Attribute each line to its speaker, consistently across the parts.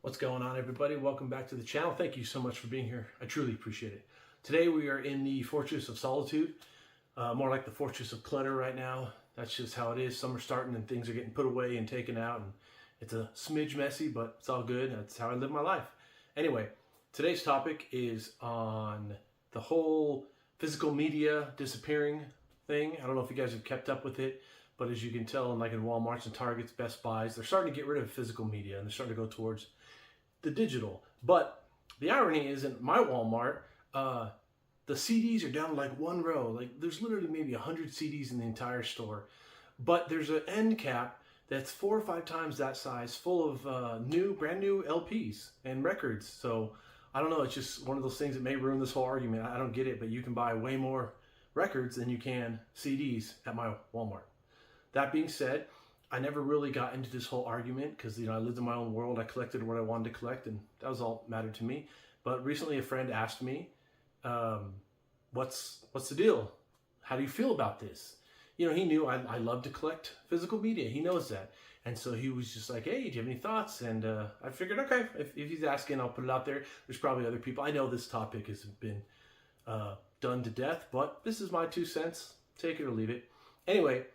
Speaker 1: What's going on, everybody? Welcome back to the channel. Thank you so much for being here. I truly appreciate it. Today we are in the Fortress of Solitude, more like the Fortress of Clutter right now. That's just how it is. Summer's starting and things are getting put away and taken out, and it's a smidge messy, but it's all good. That's how I live my life. Anyway, today's topic is on the whole physical media disappearing thing. I don't know if you guys have kept up with it, but as you can tell, in Walmarts and Targets, Best Buys, they're starting to get rid of physical media and they're starting to go towards the digital. But the irony is, in my Walmart, the CDs are down like one row. Like there's literally maybe 100 CDs in the entire store, but there's an end cap that's 4 or 5 times that size, full of brand new LPs and records. So I don't know. It's just one of those things that may ruin this whole argument. I don't get it, but you can buy way more records than you can CDs at my Walmart. That being said, I never really got into this whole argument because, I lived in my own world. I collected what I wanted to collect, and that was all that mattered to me. But recently a friend asked me, what's the deal? How do you feel about this? He knew I love to collect physical media. He knows that. And so he was just like, hey, do you have any thoughts? And I figured, okay, if he's asking, I'll put it out there. There's probably other people. I know this topic has been done to death, but this is my 2 cents. Take it or leave it. Anyway,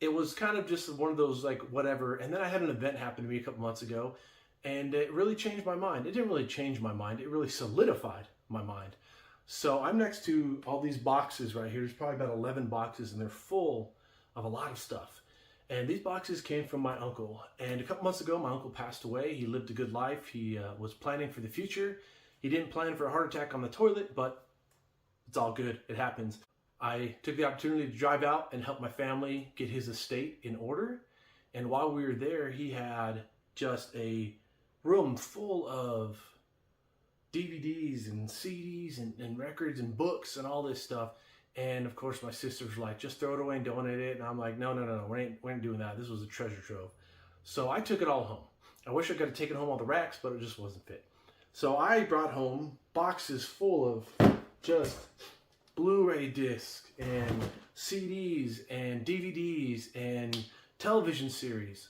Speaker 1: it was kind of just one of those, like, whatever. And then I had an event happen to me a couple months ago, and it really changed my mind. It didn't really change my mind. It really solidified my mind. So I'm next to all these boxes right here. There's probably about 11 boxes, and they're full of a lot of stuff. And these boxes came from my uncle. And a couple months ago, my uncle passed away. He lived a good life. He was planning for the future. He didn't plan for a heart attack on the toilet, but it's all good. It happens. I took the opportunity to drive out and help my family get his estate in order. And while we were there, he had just a room full of DVDs and CDs and records and books and all this stuff. And of course, my sisters were like, just throw it away and donate it. And I'm like, no, we ain't doing that. This was a treasure trove. So I took it all home. I wish I could have taken home all the racks, but it just wasn't fit. So I brought home boxes full of just Blu-ray discs and CDs and DVDs and television series.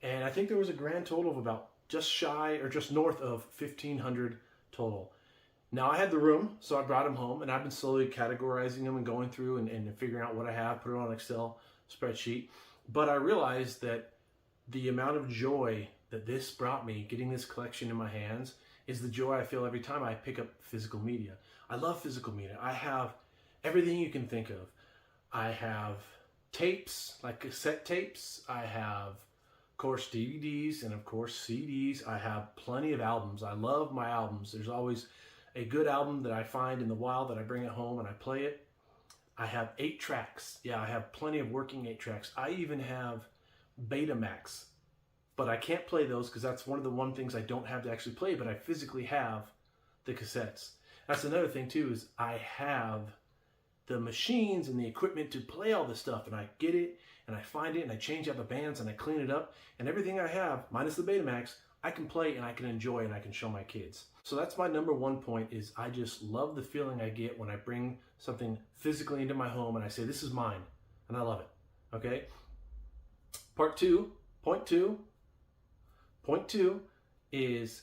Speaker 1: And I think there was a grand total of about just shy or just north of 1,500 total. Now I had the room, so I brought them home, and I've been slowly categorizing them and going through and figuring out what I have, put it on an Excel spreadsheet. But I realized that the amount of joy that this brought me, getting this collection in my hands, is the joy I feel every time I pick up physical media. I love physical media. I have everything you can think of. I have tapes, like cassette tapes. I have, of course, DVDs and, of course, CDs. I have plenty of albums. I love my albums. There's always a good album that I find in the wild that I bring it home and I play it. I have 8 tracks. Yeah, I have plenty of working 8 tracks. I even have Betamax, but I can't play those because that's one of the things I don't have to actually play, but I physically have the cassettes. That's another thing, too, is I have the machines and the equipment to play all this stuff, and I get it and I find it and I change out the bands and I clean it up, and everything I have minus the Betamax I can play and I can enjoy and I can show my kids. So that's my number 1 point, is I just love the feeling I get when I bring something physically into my home and I say this is mine, and I love it. Okay, point two is,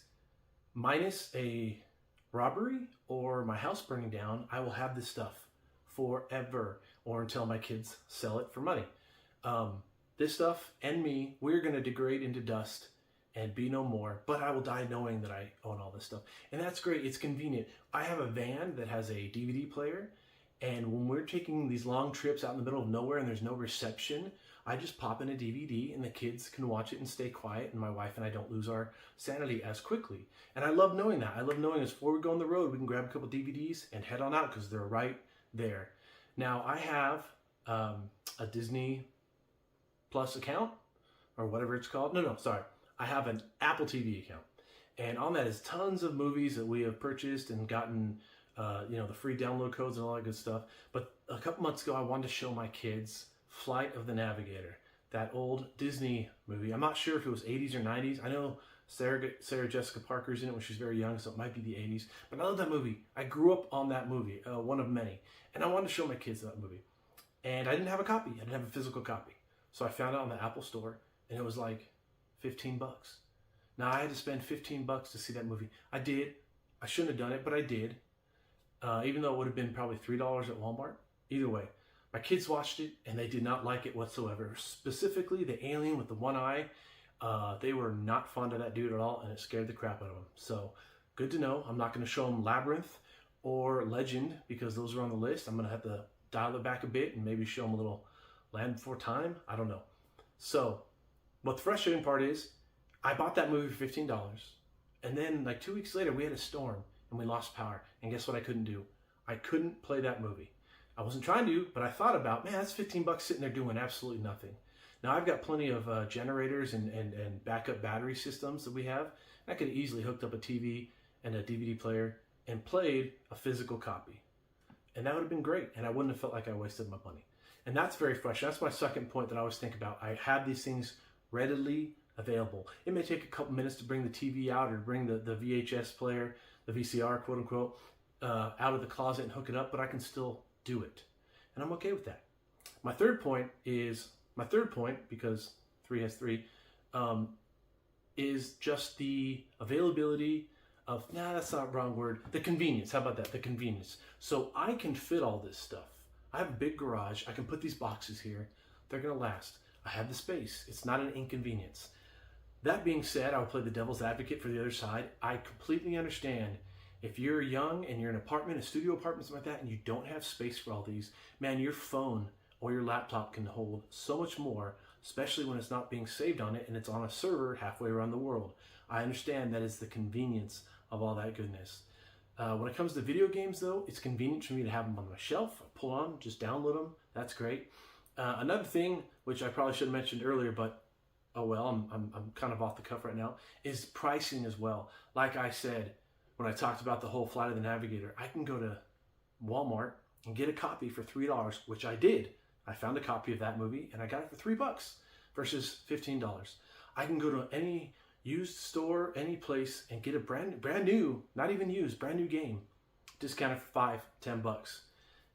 Speaker 1: minus a robbery or my house burning down, I will have this stuff forever, or until my kids sell it for money. This stuff and me, we're going to degrade into dust and be no more, but I will die knowing that I own all this stuff. And that's great. It's convenient. I have a van that has a DVD player, and when we're taking these long trips out in the middle of nowhere and there's no reception, I just pop in a DVD and the kids can watch it and stay quiet, and my wife and I don't lose our sanity as quickly. And I love knowing that. I love knowing as before we go on the road, we can grab a couple DVDs and head on out because they're right there. Now I have a Disney Plus account, or whatever it's called. I have an Apple TV account, and on that is tons of movies that we have purchased and gotten, the free download codes and all that good stuff. But a couple months ago, I wanted to show my kids Flight of the Navigator, that old Disney movie. I'm not sure if it was 80s or 90s. I know Sarah Jessica Parker's in it when she's very young, so it might be the 80s. But I love that movie. I grew up on that movie, one of many. And I wanted to show my kids that movie. And I didn't have a copy. I didn't have a physical copy. So I found it on the Apple Store, and it was like 15 bucks. Now, I had to spend $15 to see that movie. I did. I shouldn't have done it, but I did. Even though it would have been probably $3 at Walmart. Either way, my kids watched it and they did not like it whatsoever. Specifically, the alien with the one eye. They were not fond of that dude at all, and it scared the crap out of them. So, good to know. I'm not going to show them Labyrinth or Legend because those are on the list. I'm going to have to dial it back a bit and maybe show them a little Land Before Time. I don't know. So, what the frustrating part is, I bought that movie for $15, and then like 2 weeks later, we had a storm and we lost power. And guess what I couldn't do? I couldn't play that movie. I wasn't trying to, but I thought about, man, that's $15 sitting there doing absolutely nothing. Now, I've got plenty of generators and backup battery systems that we have. I could have easily hooked up a TV and a DVD player and played a physical copy. And that would have been great, and I wouldn't have felt like I wasted my money. And that's very frustrating. That's my second point that I always think about. I have these things readily available. It may take a couple minutes to bring the TV out or bring the VHS player, the VCR, quote unquote, out of the closet and hook it up, but I can still do it. And I'm okay with that. My third point, because 3 has 3, is just the availability of, that's not the wrong word, the convenience. How about that? The convenience. So I can fit all this stuff. I have a big garage. I can put these boxes here. They're going to last. I have the space. It's not an inconvenience. That being said, I will play the devil's advocate for the other side. I completely understand if you're young and you're in an apartment, a studio apartment, something like that, and you don't have space for all these, man, your phone or your laptop can hold so much more, especially when it's not being saved on it and it's on a server halfway around the world. I understand that is the convenience of all that goodness. When it comes to video games, though, it's convenient for me to have them on my shelf. I pull on, just download them. That's great. Another thing, which I probably should have mentioned earlier, but oh well, I'm kind of off the cuff right now, is pricing as well. Like I said, when I talked about the whole Flight of the Navigator, I can go to Walmart and get a copy for $3, which I did. I found a copy of that movie and I got it for $3 versus $15. I can go to any used store, any place, and get a brand new, not even used, brand new game, discounted for $5-10.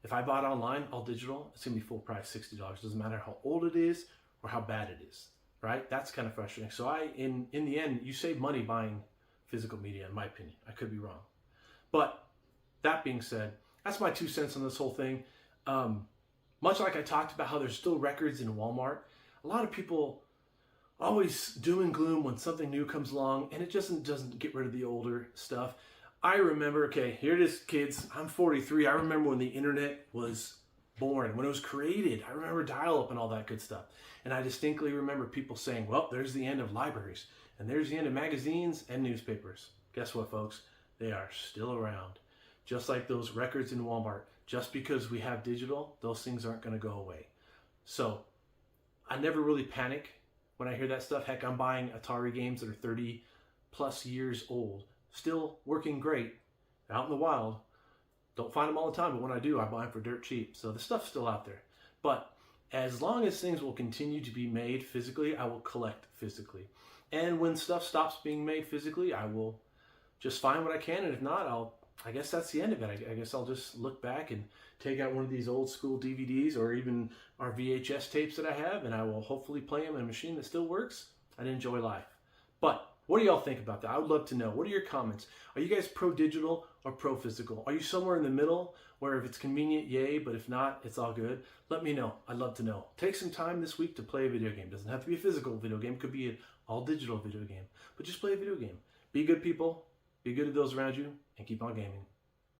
Speaker 1: If I bought online, all digital, it's gonna be full price, $60. Doesn't matter how old it is or how bad it is, right? That's kind of frustrating. So in the end, you save money buying physical media, in my opinion. I could be wrong. But that being said, that's my 2 cents on this whole thing. Much like I talked about how there's still records in Walmart, a lot of people always doom and gloom when something new comes along, and it just doesn't get rid of the older stuff. I remember, okay, here it is, kids. I'm 43. I remember when the internet was born, when it was created. I remember dial-up and all that good stuff. And I distinctly remember people saying, well, there's the end of libraries, and there's the end of magazines and newspapers. Guess what, folks? They are still around. Just like those records in Walmart. Just because we have digital, those things aren't going to go away. So I never really panic when I hear that stuff. Heck, I'm buying Atari games that are 30 plus years old. Still working great out in the wild. Don't find them all the time, but when I do, I buy them for dirt cheap. So the stuff's still out there. But as long as things will continue to be made physically, I will collect physically. And when stuff stops being made physically, I will just find what I can. And if not, I guess that's the end of it. I guess I'll just look back and take out one of these old school DVDs or even our VHS tapes that I have, and I will hopefully play them in a machine that still works and enjoy life. But what do y'all think about that? I would love to know. What are your comments? Are you guys pro-digital or pro-physical? Are you somewhere in the middle where if it's convenient, yay, but if not, it's all good? Let me know. I'd love to know. Take some time this week to play a video game. Doesn't have to be a physical video game. It could be an all-digital video game. But just play a video game. Be good people. Be good to those around you, and keep on gaming.